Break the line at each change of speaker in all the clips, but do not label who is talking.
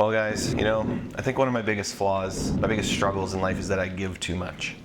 Well guys, you know, I think one of my biggest flaws, my biggest struggles in life is that I give too much.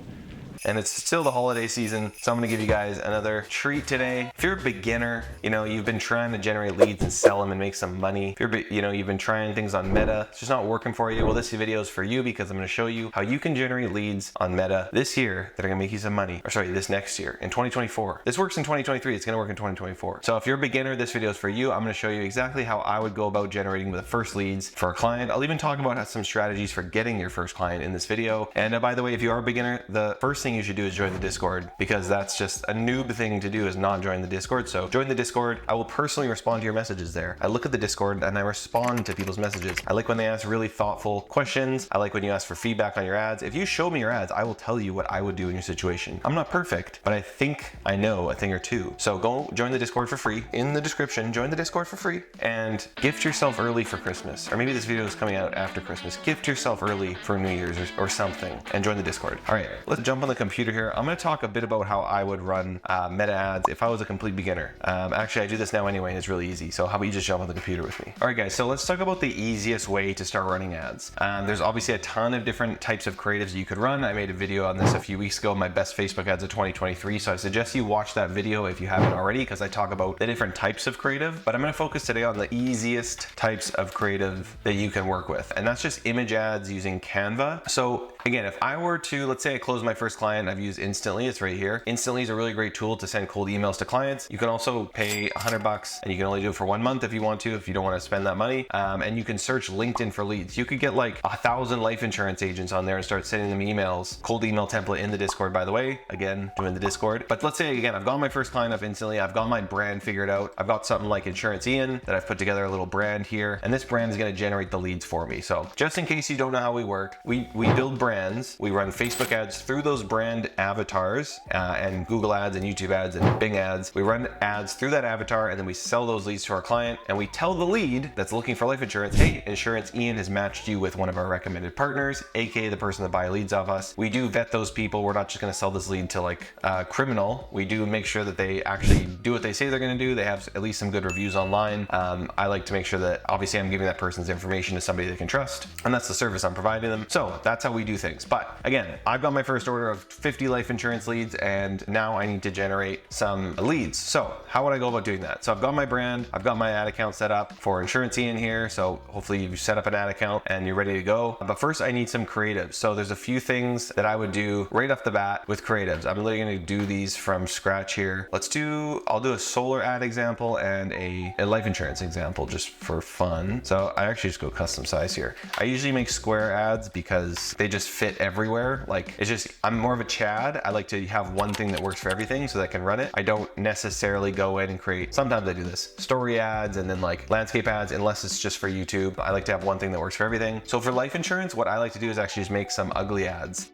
And it's still the holiday season, so I'm gonna give you guys another treat today. If you're a beginner, you know, you've been trying to generate leads and sell them and make some money. If you're, you know, you've been trying things on Meta, it's just not working for you. Well, this video is for you because I'm gonna show you how you can generate leads on Meta this year that are gonna make you some money. Or sorry, this next year, in 2024. This works in 2023, it's gonna work in 2024. So if you're a beginner, this video is for you. I'm gonna show you exactly how I would go about generating the first leads for a client. I'll even talk about some strategies for getting your first client in this video. And by the way, if you are a beginner, the first thing you should do is join the Discord, because that's just a noob thing to do, is not join the Discord. So join the Discord. I will personally respond to your messages there. I look at the Discord and I respond to people's messages. I like when they ask really thoughtful questions. I like when you ask for feedback on your ads. If you show me your ads, I will tell you what I would do in your situation. I'm not perfect, but I think I know a thing or two. So go join the Discord for free. In the description, join the Discord for free and gift yourself early for Christmas. Or maybe this video is coming out after Christmas. Gift yourself early for New Year's or something and join the Discord. All right, let's jump on the computer here. I'm gonna talk a bit about how I would run Meta ads if I was a complete beginner. Actually, I do this now anyway, and it's really easy. So how about you just jump on the computer with me? All right, guys, so let's talk about the easiest way to start running ads. There's obviously a ton of different types of creatives you could run. I made a video on this a few weeks ago, my best Facebook ads of 2023. So I suggest you watch that video if you haven't already, because I talk about the different types of creative, but I'm gonna focus today on the easiest types of creative that you can work with. And that's just image ads using Canva. So again, if I were to, let's say I close my first client, I've used Instantly, it's right here. Instantly is a really great tool to send cold emails to clients. You can also pay $100 and you can only do it for 1 month if you want to, if you don't want to spend that money. And you can search LinkedIn for leads. You could get like 1,000 life insurance agents on there and start sending them emails. Cold email template in the Discord, by the way. Again, join the Discord. But let's say again, I've got my first client up Instantly. I've got my brand figured out. I've got something like Insurance Ian that I've put together, a little brand here. And this brand is going to generate the leads for me. So just in case you don't know how we work, we build brands. We run Facebook ads through those brand avatars and Google ads and YouTube ads and Bing ads. We run ads through that avatar and then we sell those leads to our client, and we tell the lead that's looking for life insurance, hey, Insurance Ian has matched you with one of our recommended partners, aka the person that buy leads off us. We do vet those people. We're not just going to sell this lead to like a criminal. We do make sure that they actually do what they say they're going to do. They have at least some good reviews online. I like to make sure that obviously I'm giving that person's information to somebody they can trust, and that's the service I'm providing them. So that's how we do things. But again, I've got my first order of 50 life insurance leads, and now I need to generate some leads. So how would I go about doing that? So I've got my brand, I've got my ad account set up for Insurance Ian here. So hopefully you've set up an ad account and you're ready to go. But first I need some creatives. So there's a few things that I would do right off the bat with creatives. I'm really gonna do these from scratch here. I'll do a solar ad example and a life insurance example just for fun. So I actually just go custom size here. I usually make square ads because they just fit everywhere. Like it's just, I'm more of a Chad. I like to have one thing that works for everything so that I can run it. I don't necessarily go in and create, sometimes I do this, story ads and then like landscape ads, unless it's just for YouTube. I like to have one thing that works for everything. So for life insurance, what I like to do is actually just make some ugly ads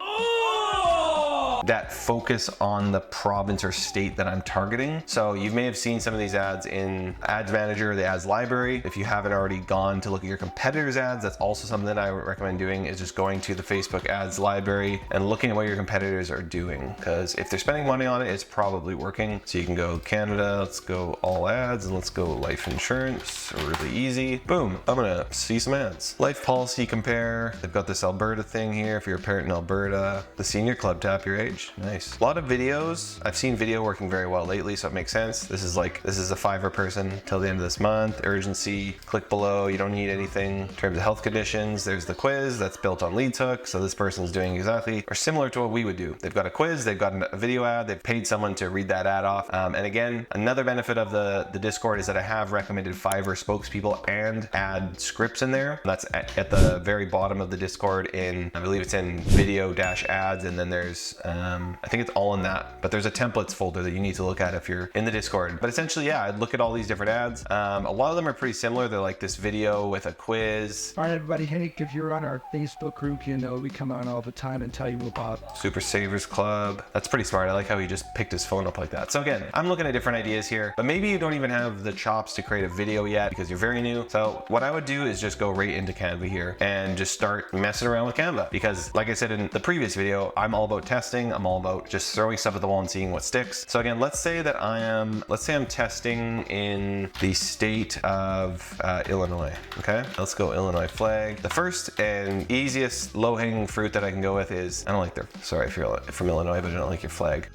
that focus on the province or state that I'm targeting. So you may have seen some of these ads in Ads Manager or the ads library. If you haven't already gone to look at your competitors' ads, that's also something that I would recommend doing, is just going to the Facebook ads library and looking at what your competitors are doing. Because if they're spending money on it, it's probably working. So you can go Canada, let's go all ads, and let's go life insurance, really easy. Boom, I'm gonna see some ads. Life policy compare, they've got this Alberta thing here. If you're a parent in Alberta, the senior club, tap your age. Nice. A lot of videos. I've seen video working very well lately, so it makes sense. This is a $5 person till the end of this month. Urgency, click below. You don't need anything in terms of health conditions. There's the quiz that's built on LeadsHook. So this person's doing exactly or similar to what we would do. They've got a quiz, they've got a video ad, they've paid someone to read that ad off. And again, another benefit of the Discord is that I have recommended Fiverr spokespeople and ad scripts in there. That's at the very bottom of the Discord I believe it's in video-ads, and then there's I think it's all in that, but there's a templates folder that you need to look at if you're in the Discord. But essentially, yeah, I'd look at all these different ads. A lot of them are pretty similar. They're like this video with a quiz.
All right, everybody, Hank, if you're on our Facebook group, you know we come on all the time and tell you about
Super Savers Club. That's pretty smart. I like how he just picked his phone up like that. So again, I'm looking at different ideas here, but maybe you don't even have the chops to create a video yet because you're very new. So what I would do is just go right into Canva here and just start messing around with Canva, because like I said in the previous video, I'm all about testing. testing. I'm all about just throwing stuff at the wall and seeing what sticks. So again, let's say I'm testing in the state of Illinois. Okay, let's go Illinois flag. The first and easiest low-hanging fruit that I can go with is, I don't like their, sorry if you're from Illinois, but I don't like your flag.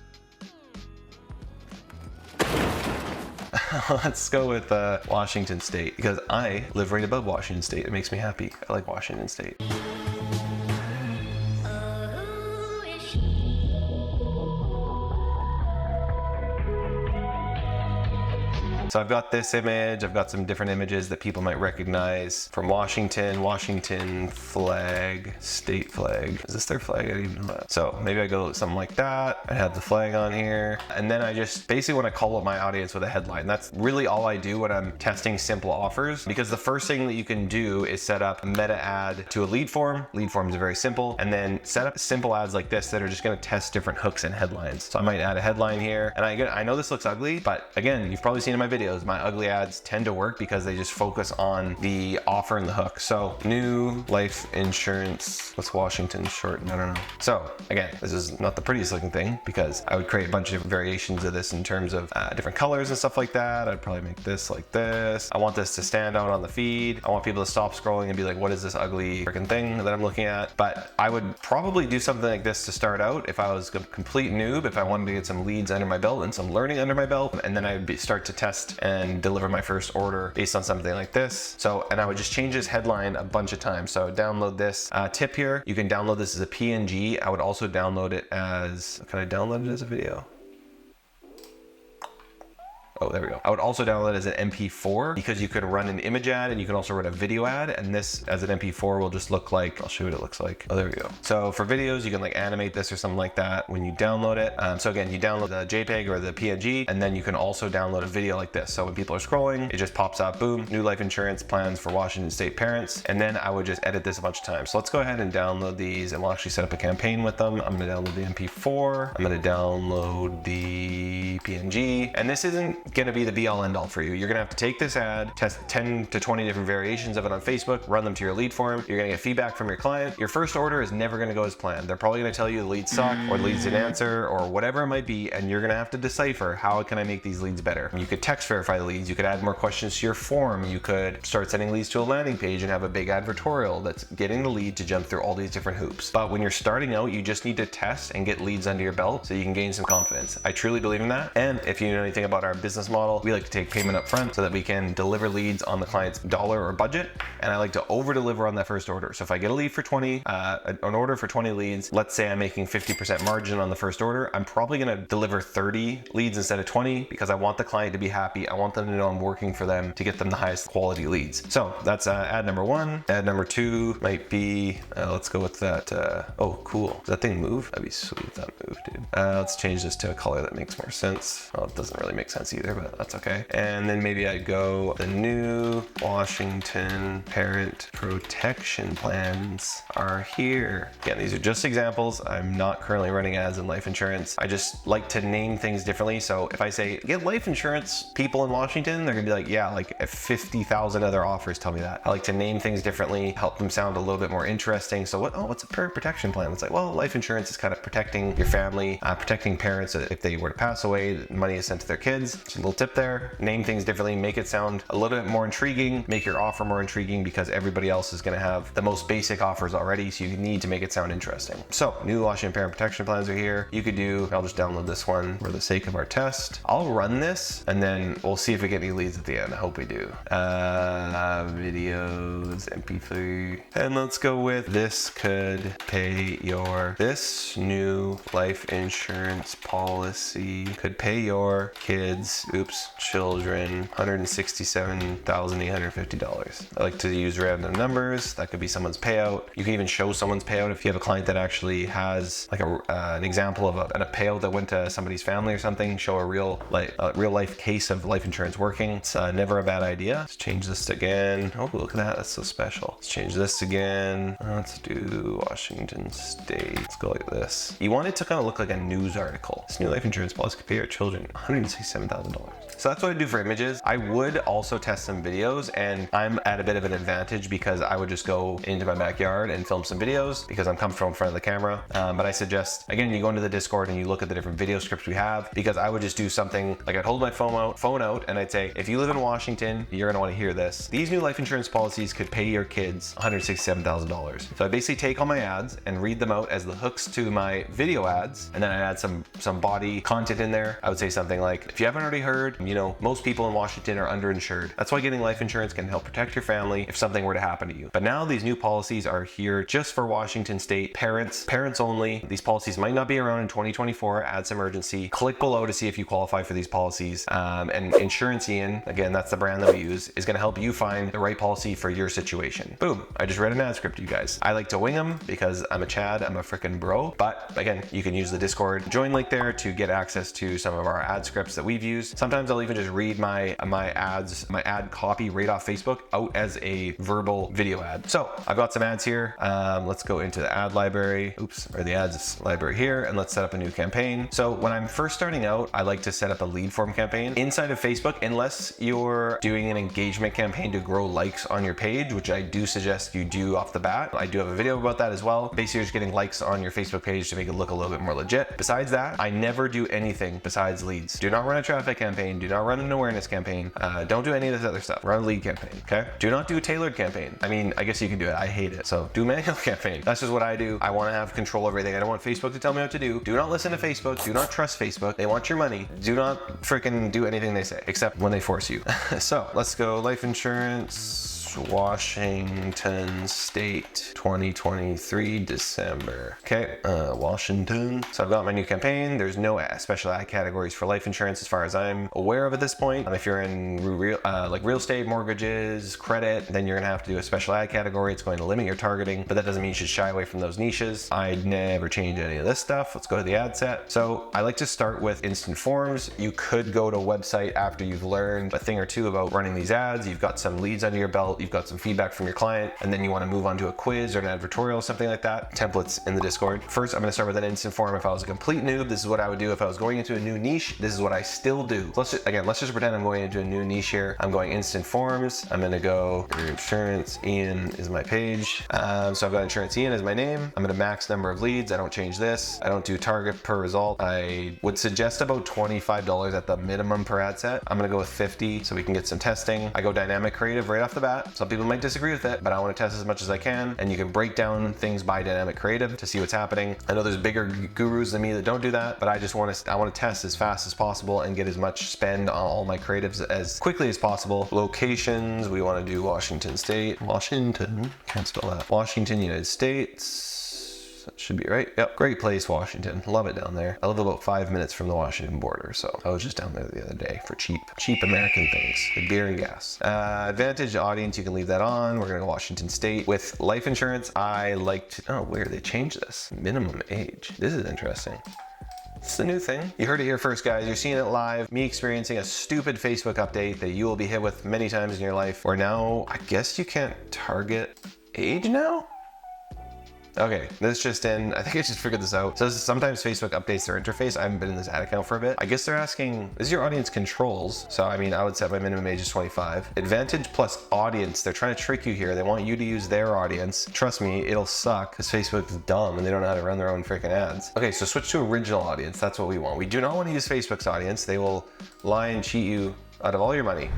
Let's go with Washington State, because I live right above Washington State. It makes me happy. I like Washington State. So I've got this image, I've got some different images that people might recognize from Washington flag, state flag. Is this their flag? I didn't even know that. So maybe I go something like that. I have the flag on here. And then I just basically want to call up my audience with a headline. That's really all I do when I'm testing simple offers, because the first thing that you can do is set up a meta ad to a lead form. Lead forms are very simple. And then set up simple ads like this that are just going to test different hooks and headlines. So I might add a headline here. And I know this looks ugly, but again, you've probably seen in my videos, my ugly ads tend to work because they just focus on the offer and the hook. So new life insurance, what's Washington short? I don't know. So again, this is not the prettiest looking thing, because I would create a bunch of different variations of this in terms of different colors and stuff like that. I'd probably make this like this. I want this to stand out on the feed. I want people to stop scrolling and be like, what is this ugly freaking thing that I'm looking at? But I would probably do something like this to start out if I was a complete noob, if I wanted to get some leads under my belt and some learning under my belt, and then I would start to test and deliver my first order based on something like this. So, and I would just change this headline a bunch of times. So download this tip here. You can download this as a PNG. I would also download it as, can I download it as a video? Oh, there we go. I would also download it as an MP4, because you can run an image ad and you can also run a video ad. And this as an MP4 will just look like, I'll show you what it looks like. Oh, there we go. So for videos, you can like animate this or something like that when you download it. So again, you download the JPEG or the PNG, and then you can also download a video like this. So when people are scrolling, it just pops up, boom, new life insurance plans for Washington State parents. And then I would just edit this a bunch of times. So let's go ahead and download these, and we'll actually set up a campaign with them. I'm gonna download the MP4. I'm gonna download the PNG. And this isn't gonna be the be all end all for you. You're gonna have to take this ad, test 10 to 20 different variations of it on Facebook, run them to your lead form. You're gonna get feedback from your client. Your first order is never gonna go as planned. They're probably gonna tell you the leads suck, or the leads didn't answer, or whatever it might be, and you're gonna have to decipher, how can I make these leads better? You could text verify the leads, you could add more questions to your form, you could start sending leads to a landing page and have a big advertorial that's getting the lead to jump through all these different hoops. But when you're starting out, you just need to test and get leads under your belt so you can gain some confidence. I truly believe in that. And if you know anything about our business model, we like to take payment up front so that we can deliver leads on the client's dollar or budget. And I like to over deliver on that first order. So if I get a lead for 20, an order for 20 leads, let's say I'm making 50% margin on the first order, I'm probably gonna deliver 30 leads instead of 20, because I want the client to be happy. I want them to know I'm working for them to get them the highest quality leads. So that's ad number one. Ad number two might be, let's go with that. Oh, cool. Does that thing move? That'd be sweet if that moved, dude. Let's change this to a color that makes more sense. Well, it doesn't really make sense either, but that's okay. And then maybe I'd go, the new Washington parent protection plans are here. Again, these are just examples. I'm not currently running ads in life insurance. I just like to name things differently. So if I say get life insurance, people in Washington, they're gonna be like, yeah, like 50,000 other offers tell me that. I like to name things differently, help them sound a little bit more interesting. So what's a parent protection plan? It's like, well, life insurance is kind of protecting your family, protecting parents. If they were to pass away, the money is sent to their kids. Just a little tip there. Name things differently, make it sound a little bit more intriguing, make your offer more intriguing, because everybody else is going to have the most basic offers already, so you need to make it sound interesting. So new Washington parent protection plans are here. You could do, I'll just download this one for the sake of our test. I'll run this and then we'll see if we get any leads at the end. I hope we do. Videos, MP3, and let's go with this could pay your, this new life insurance policy could pay your kids, children, $167,850. I like to use random numbers. That could be someone's payout. You can even show someone's payout if you have a client that actually has like an example of a payout that went to somebody's family or something. Show a real life case of life insurance working. It's never a bad idea. Let's change this again. Oh, look at that. That's so special. Let's change this again. Let's do Washington State. Let's go like this. You want it to kind of look like a news article. This new life insurance policy could pay your children $167,000. $100,000. So that's what I do for images. I would also test some videos, and I'm at a bit of an advantage because I would just go into my backyard and film some videos because I'm comfortable in front of the camera. But I suggest, again, you go into the Discord and you look at the different video scripts we have, because I would just do something like I'd hold my phone out and I'd say, if you live in Washington, you're gonna wanna hear this. These new life insurance policies could pay your kids $167,000. So I basically take all my ads and read them out as the hooks to my video ads, and then I add some body content in there. I would say something like, if you haven't already heard, you know, most people in Washington are underinsured. That's why getting life insurance can help protect your family if something were to happen to you. But now these new policies are here just for Washington State parents only. These policies might not be around in 2024. Add some urgency. Click below to see if you qualify for these policies. And Insurance Ian, again, that's the brand that we use, is going to help you find the right policy for your situation. Boom. I just read an ad script to you guys. I like to wing them because I'm a Chad. I'm a freaking bro. But again, you can use the Discord join link there to get access to some of our ad scripts that we've used. Sometimes I'll even just read my ad copy right off Facebook out as a verbal video ad. So I've got some ads here. Let's go into the ad library, or the ads library here, and let's set up a new campaign. So when I'm first starting out, I like to set up a lead form campaign inside of Facebook, unless you're doing an engagement campaign to grow likes on your page, which I do suggest you do off the bat. I do have a video about that as well. Basically, you're just getting likes on your Facebook page to make it look a little bit more legit. Besides that, I never do anything besides leads. Do not run a traffic campaign. Do not run an awareness campaign. Don't do any of this other stuff. Run a lead campaign, okay? Do not do a tailored campaign. I mean, I guess you can do it. I hate it. So do manual campaign. That's just what I do. I want to have control over everything. I don't want Facebook to tell me what to do. Do not listen to Facebook. Do not trust Facebook. They want your money. Do not freaking do anything they say, except when they force you. So let's go life insurance. Washington State 2023 December. Okay, Washington. So I've got my new campaign. There's no special ad categories for life insurance as far as I'm aware of at this point. If you're in real estate, mortgages, credit, then you're gonna have to do a special ad category. It's going to limit your targeting, but that doesn't mean you should shy away from those niches. I'd never change any of this stuff. Let's go to the ad set. So I like to start with instant forms. You could go to a website after you've learned a thing or two about running these ads. You've got some leads under your belt. You've got some feedback from your client, and then you want to move on to a quiz or an advertorial, something like that. Templates in the Discord. First, I'm going to start with an instant form. If I was a complete noob, this is what I would do. If I was going into a new niche, this is what I still do. So let's just pretend I'm going into a new niche here. I'm going instant forms. I'm going to go Insurance Ian is my page. So I've got Insurance Ian as my name. I'm going to max number of leads. I don't change this. I don't do target per result. I would suggest about $25 at the minimum per ad set. I'm going to go with 50 so we can get some testing. I go dynamic creative right off the bat. Some people might disagree with it, but I want to test as much as I can, and you can break down things by dynamic creative to see what's happening. I know there's bigger gurus than me that don't do that, but I want to test as fast as possible and get as much spend on all my creatives as quickly as possible. Locations, we want to do Washington State, Washington, can't spell that, Washington, United States. That should be right. Yep. Great place, Washington. Love it down there. I live about 5 minutes from the Washington border, so I was just down there the other day for cheap American things, like beer and gas. Advantage audience, you can leave that on. We're gonna go Washington State. With life insurance, I like to, oh, where they changed this? Minimum age. This is interesting. It's the new thing. You heard it here first, guys. You're seeing it live. Me experiencing a stupid Facebook update that you will be hit with many times in your life, where now, I guess you can't target age now? Okay, this just in, I think I just figured this out. So sometimes Facebook updates their interface. I haven't been in this ad account for a bit. I guess they're asking, this is your audience controls. So I mean, I would set my minimum age is 25. Advantage plus audience, they're trying to trick you here. They want you to use their audience. Trust me, it'll suck because Facebook's dumb and they don't know how to run their own freaking ads. Okay, so switch to original audience. That's what we want. We do not want to use Facebook's audience. They will lie and cheat you out of all your money.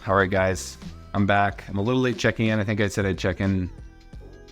All right, guys. I'm back. I'm a little late checking in. I think I said I'd check in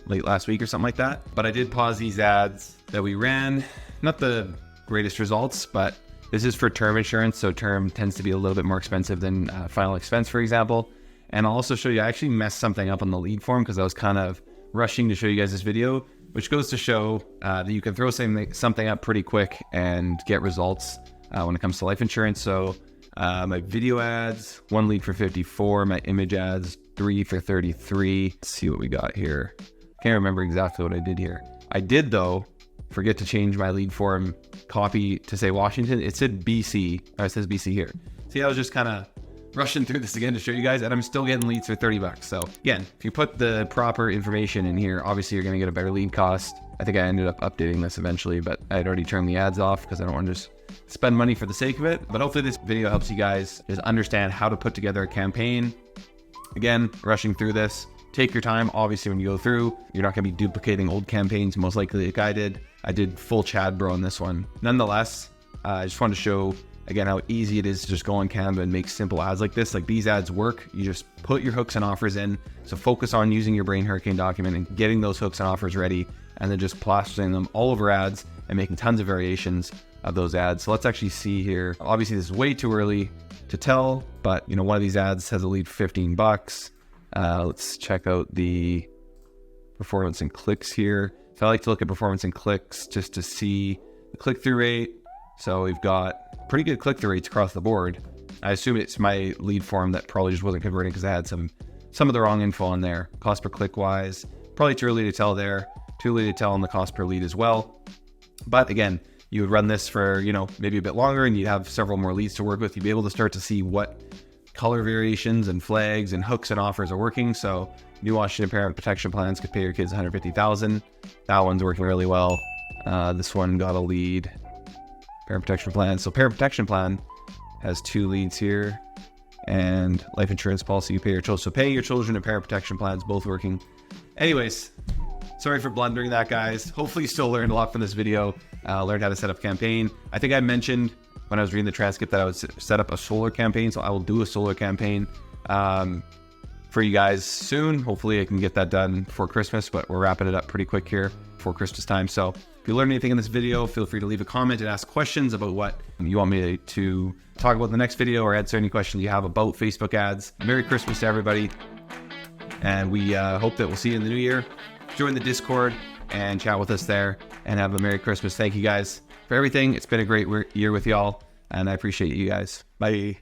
late last week or something like that. But I did pause these ads that we ran. Not the greatest results, but this is for term insurance. So term tends to be a little bit more expensive than final expense, for example. And I'll also show you, I actually messed something up on the lead form because I was kind of rushing to show you guys this video, which goes to show that you can throw something up pretty quick and get results when it comes to life insurance. So my video ads, 1 lead for 54. My image ads, 3 for 33. Let's see what we got here. Can't remember exactly what I did here. I did, though, forget to change my lead form copy to say Washington. It said BC, or it says BC here. See, I was just kind of rushing through this again to show you guys, and I'm still getting leads for 30 bucks. So again, if you put the proper information in here, obviously you're gonna get a better lead cost. I think I ended up updating this eventually, but I had already turned the ads off because I don't want to just spend money for the sake of it. But hopefully this video helps you guys just understand how to put together a campaign. Again, rushing through this, take your time. Obviously when you go through, you're not gonna be duplicating old campaigns, most likely like I did. I did full Chad bro on this one. Nonetheless, I just wanted to show again how easy it is to just go on Canva and make simple ads like this. Like these ads work. You just put your hooks and offers in. So focus on using your Brain Hurricane document and getting those hooks and offers ready, and then just plastering them all over ads and making tons of variations of those ads. So let's actually see here. Obviously this is way too early to tell, but you know, one of these ads has a lead 15 bucks. Let's check out the performance and clicks here. So I like to look at performance and clicks just to see the click-through rate. So we've got pretty good click-through rates across the board. I assume it's my lead form that probably just wasn't converting because I had some of the wrong info on there. Cost per click wise, probably too early to tell there. Too early to tell on the cost per lead as well. But again, you would run this for, you know, maybe a bit longer and you'd have several more leads to work with. You'd be able to start to see what color variations and flags and hooks and offers are working. So new Washington parent protection plans could pay your kids $150,000. That one's working really well. This one got a lead. Parent protection plan. So parent protection plan has 2 leads here, and life insurance policy you pay your children. So paying your children and parent protection plans both working. Anyways, sorry for blundering that, guys. Hopefully you still learned a lot from this video. Learned how to set up a campaign. I think I mentioned when I was reading the transcript that I would set up a solar campaign. So I will do a solar campaign for you guys soon. Hopefully I can get that done before Christmas, but we're wrapping it up pretty quick here before Christmas time. So if you learned anything in this video, feel free to leave a comment and ask questions about what you want me to talk about in the next video, or answer any questions you have about Facebook ads. Merry Christmas to everybody. And we hope that we'll see you in the new year. Join the Discord and chat with us there, and have a Merry Christmas. Thank you guys for everything. It's been a great year with y'all, and I appreciate you guys. Bye.